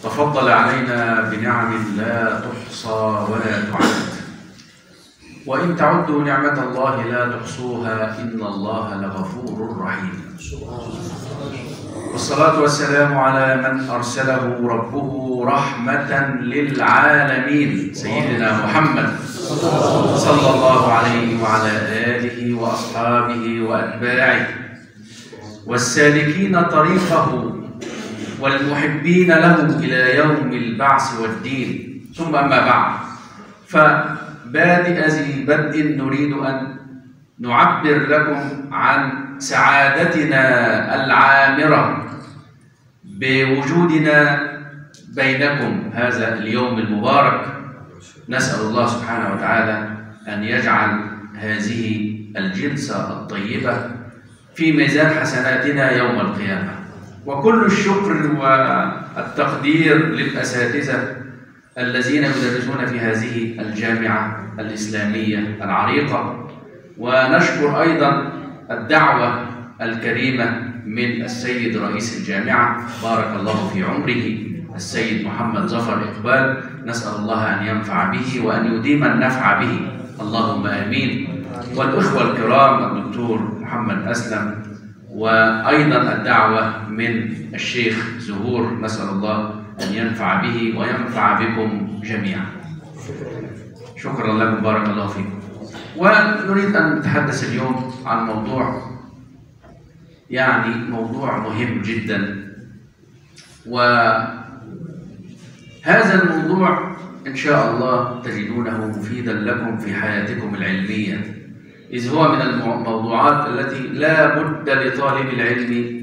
تفضل علينا بنعم لا تحصى ولا تعد، وإن تعدوا نعمة الله لا تحصوها، إن الله لغفور رحيم. والصلاة والسلام على من أرسله ربه رحمة للعالمين، سيدنا محمد صلى الله عليه وعلى آله وأصحابه وأتباعه والسالكين طريقه والمحبين له إلى يوم البعث والدين. ثم أما بعد، فبادئ ذي بدء نريد أن نعبر لكم عن سعادتنا العامرة بوجودنا بينكم هذا اليوم المبارك. نسأل الله سبحانه وتعالى أن يجعل هذه الجلسة الطيبة في ميزان حسناتنا يوم القيامة. وكل الشكر والتقدير للأساتذة الذين يدرسون في هذه الجامعة الإسلامية العريقة، ونشكر أيضا الدعوة الكريمة من السيد رئيس الجامعة بارك الله في عمره السيد محمد ظفر إقبال. نسأل الله أن ينفع به وأن يديم النفع به، اللهم آمين. والإخوة الكرام الدكتور محمد أسلم، وأيضا الدعوة من الشيخ زهور، نسأل الله أن ينفع به وينفع بكم جميعا. شكرا لكم، بارك الله فيكم. ونريد أن نتحدث اليوم عن موضوع مهم جدا، وهذا الموضوع إن شاء الله تجدونه مفيدا لكم في حياتكم العلمية، إذ هو من الموضوعات التي لا بد لطالب العلم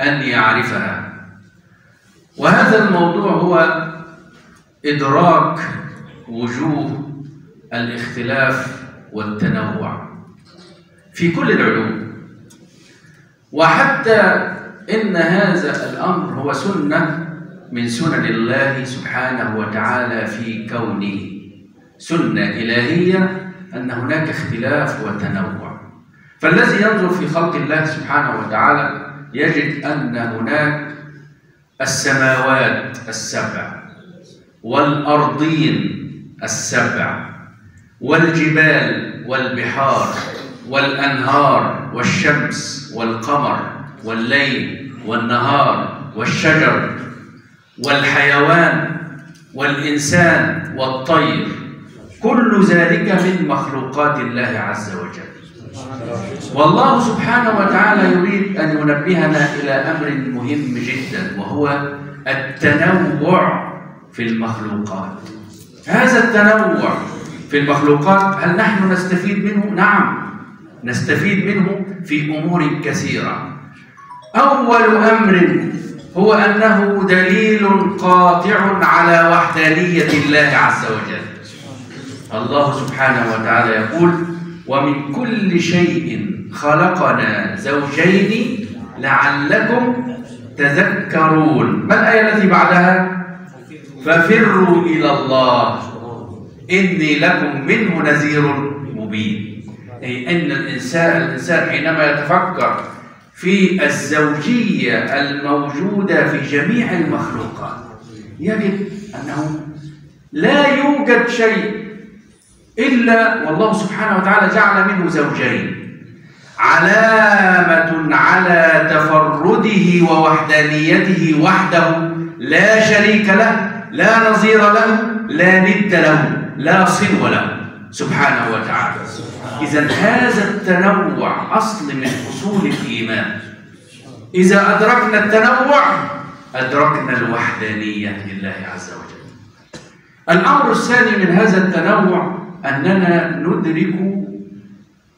أن يعرفها. وهذا الموضوع هو إدراك وجوه الاختلاف والتنوع في كل العلوم، وحتى إن هذا الأمر هو سنة من سنن الله سبحانه وتعالى في كونه، سنة إلهية أن هناك اختلاف وتنوع. فالذي ينظر في خلق الله سبحانه وتعالى يجد أن هناك السماوات السبع والأرضين السبع والجبال والبحار والأنهار والشمس والقمر والليل والنهار والشجر والحيوان والإنسان والطير، كل ذلك من مخلوقات الله عز وجل. والله سبحانه وتعالى يريد أن ينبهنا إلى أمر مهم جدا، وهو التنوع في المخلوقات. هذا التنوع في المخلوقات هل نحن نستفيد منه؟ نعم، نستفيد منه في أمور كثيرة. أول أمر هو أنه دليل قاطع على وحدانية الله عز وجل. الله سبحانه وتعالى يقول: ومن كل شيء خلقنا زوجين لعلكم تذكرون. ما الآية التي بعدها؟ ففروا إلى الله إني لكم منه نذير مبين. أي أن الإنسان حينما يتفكر في الزوجية الموجودة في جميع المخلوقات يجد أنه لا يوجد شيء إلا والله سبحانه وتعالى جعل منه زوجين، علامة على تفرده ووحدانيته وحده، لا شريك له، لا نظير له، لا ند له، لا صنو له سبحانه وتعالى. إذن هذا التنوع أصل من أصول الإيمان. إذا أدركنا التنوع أدركنا الوحدانية لله عز وجل. الأمر الثاني من هذا التنوع أننا ندرك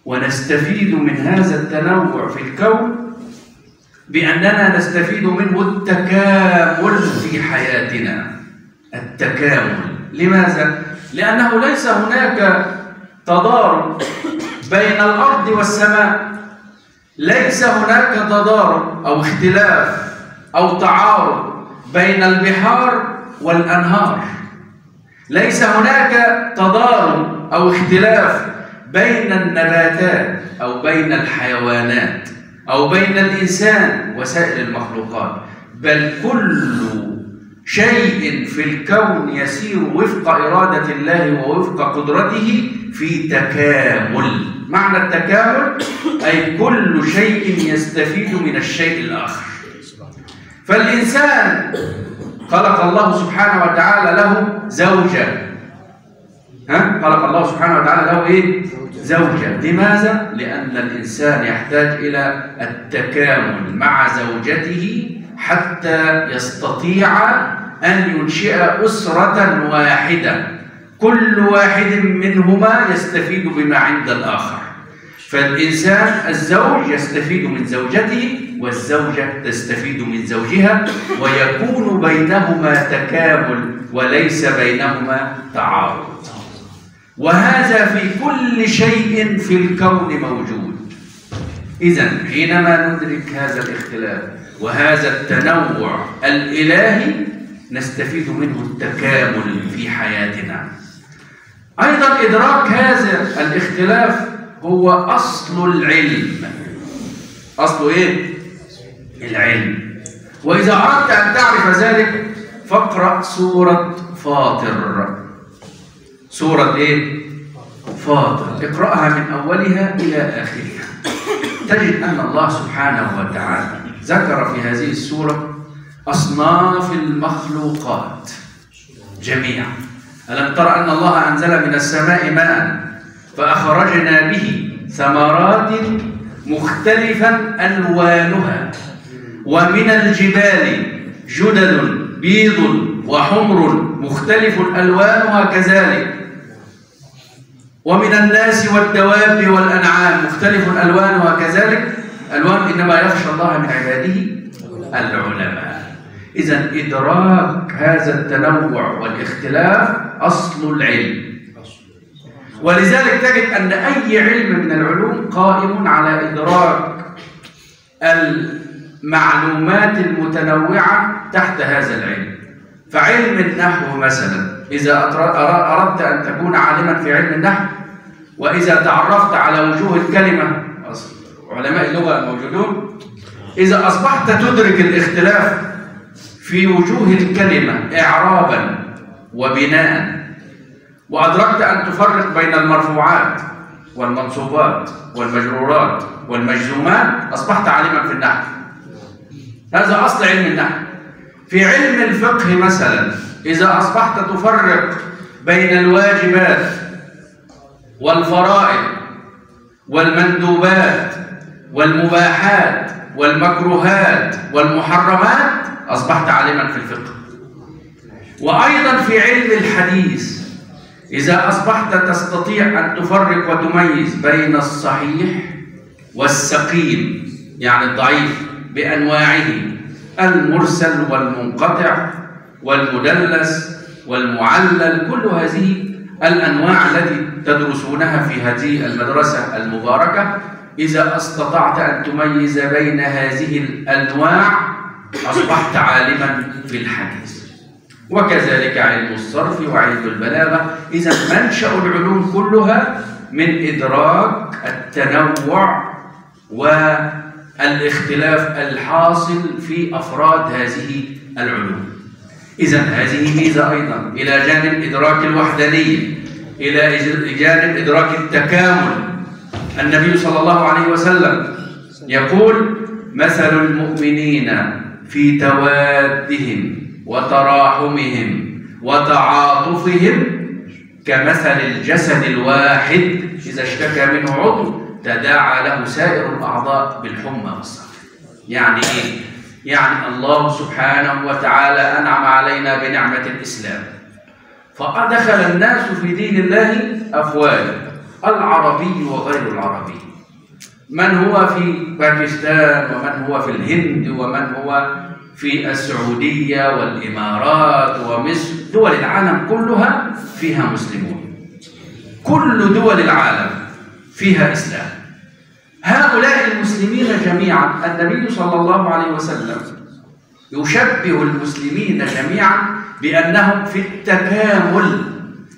ونستفيد من هذا التنوع في الكون بأننا نستفيد منه التكامل في حياتنا. التكامل لماذا؟ لأنه ليس هناك تضارب بين الأرض والسماء، ليس هناك تضارب أو اختلاف أو تعارض بين البحار والأنهار، ليس هناك تضارب أو اختلاف بين النباتات أو بين الحيوانات أو بين الإنسان وسائر المخلوقات، بل كل شيء في الكون يسير وفق إرادة الله ووفق قدرته في تكامل. معنى التكامل أي كل شيء يستفيد من الشيء الآخر. فالإنسان خلق الله سبحانه وتعالى له زوجة. خلق الله سبحانه وتعالى له إيه؟ زوجة. لماذا؟ لأن الإنسان يحتاج إلى التكامل مع زوجته حتى يستطيع أن ينشئ أسرة واحدة، كل واحد منهما يستفيد بما عند الآخر. فالإنسان الزوج يستفيد من زوجته والزوجة تستفيد من زوجها، ويكون بينهما تكامل وليس بينهما تعارض. وهذا في كل شيء في الكون موجود. إذن حينما ندرك هذا الاختلاف وهذا التنوع الإلهي نستفيد منه التكامل في حياتنا. أيضا إدراك هذا الاختلاف هو أصل العلم. أصل إيه؟ العلم. وإذا أردت أن تعرف ذلك فاقرأ سورة فاطر. سورة إيه؟ فاطر. اقرأها من أولها إلى آخرها، تجد أن الله سبحانه وتعالى ذكر في هذه السورة أصناف المخلوقات جميعا. ألم تر أن الله أنزل من السماء ماء فأخرجنا به ثمرات مختلفا ألوانها ومن الجبال جدد بيض وحمر مختلف ألوانها كذلك ومن الناس والدواب والأنعام مختلف ألوانها كذلك. ألوان إنما يخشى الله من عباده العلماء. إذن إدراك هذا التنوع والاختلاف أصل العلم. ولذلك تجد أن أي علم من العلوم قائم على إدراك المعلومات المتنوعة تحت هذا العلم. فعلم النحو مثلا، إذا أردت أن تكون عالما في علم النحو وإذا تعرفت على وجوه الكلمة، علماء اللغة موجودون، إذا أصبحت تدرك الاختلاف في وجوه الكلمة إعرابا وبناء، وأدركت أن تفرق بين المرفوعات والمنصوبات والمجرورات والمجزومات، أصبحت عالما في النحو. هذا أصل علم النحو. في علم الفقه مثلا، إذا أصبحت تفرق بين الواجبات والفرائض والمندوبات والمباحات والمكروهات والمحرمات، أصبحت عالما في الفقه. وأيضا في علم الحديث، إذا أصبحت تستطيع أن تفرق وتميز بين الصحيح والسقيم، يعني الضعيف بأنواعه، المرسل والمنقطع والمدلس والمعلل، كل هذه الأنواع التي تدرسونها في هذه المدرسة المباركة، إذا استطعت أن تميز بين هذه الأنواع أصبحت عالما في الحديث. وكذلك علم الصرف وعلم البلاغة. إذا منشأ العلوم كلها من إدراك التنوع والاختلاف الحاصل في أفراد هذه العلوم. إذا هذه ميزة أيضا إلى جانب إدراك الوحدانية، إلى جانب إدراك التكامل. النبي صلى الله عليه وسلم يقول: مثل المؤمنين في توادهم وتراحمهم وتعاطفهم كمثل الجسد الواحد إذا اشتكى منه عضو تداعى له سائر الأعضاء بالحمى والسهر. يعني إيه؟ يعني الله سبحانه وتعالى أنعم علينا بنعمة الإسلام، فدخل الناس في دين الله أفواجا، العربي وغير العربي، من هو في باكستان ومن هو في الهند ومن هو في السعودية والإمارات ومصر. دول العالم كلها فيها مسلمون، كل دول العالم فيها إسلام. هؤلاء المسلمين جميعا النبي صلى الله عليه وسلم يشبه المسلمين جميعا بأنهم في التكامل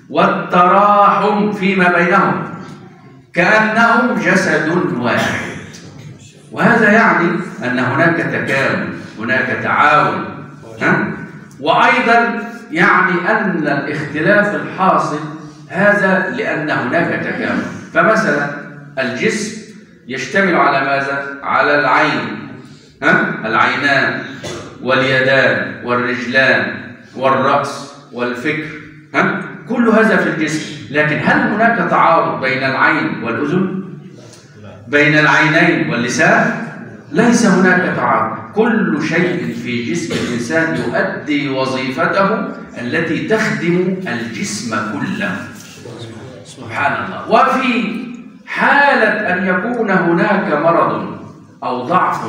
والتراحم فيما بينهم، كأنهم جسد واحد. وهذا يعني أن هناك تكامل، هناك تعاون. وأيضا يعني أن الاختلاف الحاصل هذا لأن هناك تكامل. فمثلا الجسم يشتمل على ماذا؟ على العين، العينان واليدان والرجلان والرأس والفكر، كل هذا في الجسم. لكن هل هناك تعارض بين العين والأذن؟ بين العينين واللسان؟ ليس هناك تعارض. كل شيء في جسم الإنسان يؤدي وظيفته التي تخدم الجسم كله. سبحان الله. وفي حالة أن يكون هناك مرض أو ضعف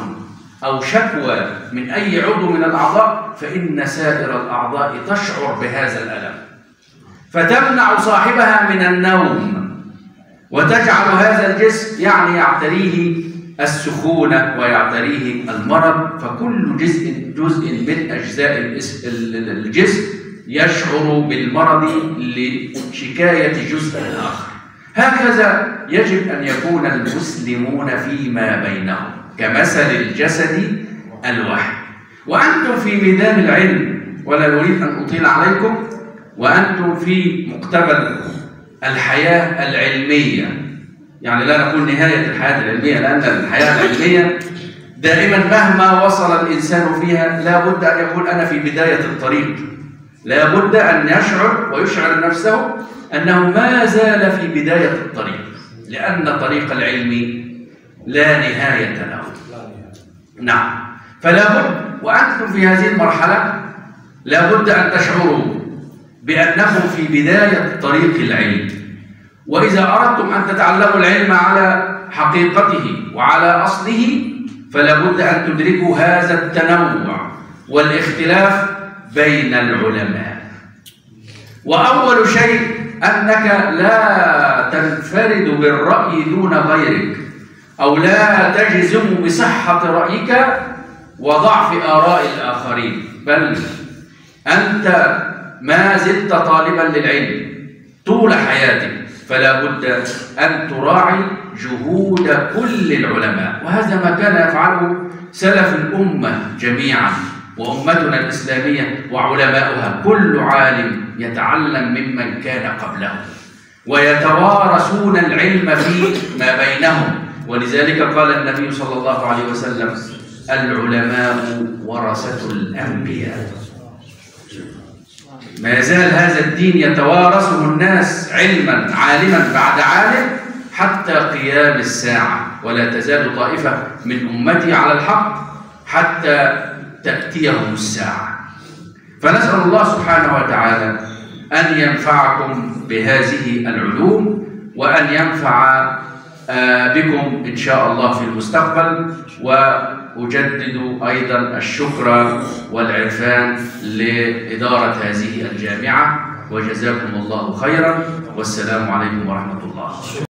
أو شكوى من أي عضو من الأعضاء فإن سائر الأعضاء تشعر بهذا الألم، فتمنع صاحبها من النوم وتجعل هذا الجسم يعني يعتريه السخونة ويعتريه المرض. فكل جزء من أجزاء الجسم يشعر بالمرض لشكاية جزء آخر. هكذا يجب أن يكون المسلمون فيما بينهم كمثل الجسد الواحد. وأنتم في ميدان العلم، ولا أريد أن أطيل عليكم، وأنتم في مقتبل الحياة العلمية، يعني لا نقول نهاية الحياة العلمية، لأن الحياة العلمية دائما مهما وصل الإنسان فيها لا بد أن يقول أنا في بداية الطريق، لا بد أن يشعر ويشعر نفسه أنه ما زال في بداية الطريق، لأن طريق العلم لا نهاية له. نعم. فلا بد وأنتم في هذه المرحلة لا بد أن تشعروا بأنكم في بداية طريق العلم. وإذا أردتم أن تتعلموا العلم على حقيقته وعلى أصله فلا بد أن تدركوا هذا التنوع والاختلاف بين العلماء. وأول شيء أنك لا تنفرد بالرأي دون غيرك، أو لا تجزم بصحة رأيك وضعف آراء الآخرين، بل أنت ما زلت طالبا للعلم طول حياتك، فلا بد أن تراعي جهود كل العلماء. وهذا ما كان يفعله سلف الأمة جميعا وأمتنا الإسلامية وعلماؤها. كل عالم يتعلم ممن كان قبله ويتوارثون العلم فيما بينهم. ولذلك قال النبي صلى الله عليه وسلم العلماء ورثة الأنبياء. ما يزال هذا الدين يتوارثه الناس علما، عالما بعد عالم حتى قيام الساعة، ولا تزال طائفة من أمتي على الحق حتى تأتيهم الساعة. فنسأل الله سبحانه وتعالى أن ينفعكم بهذه العلوم وأن ينفع بكم إن شاء الله في المستقبل. وأجدد أيضا الشكر والعرفان لإدارة هذه الجامعة، وجزاكم الله خيرا، والسلام عليكم ورحمة الله.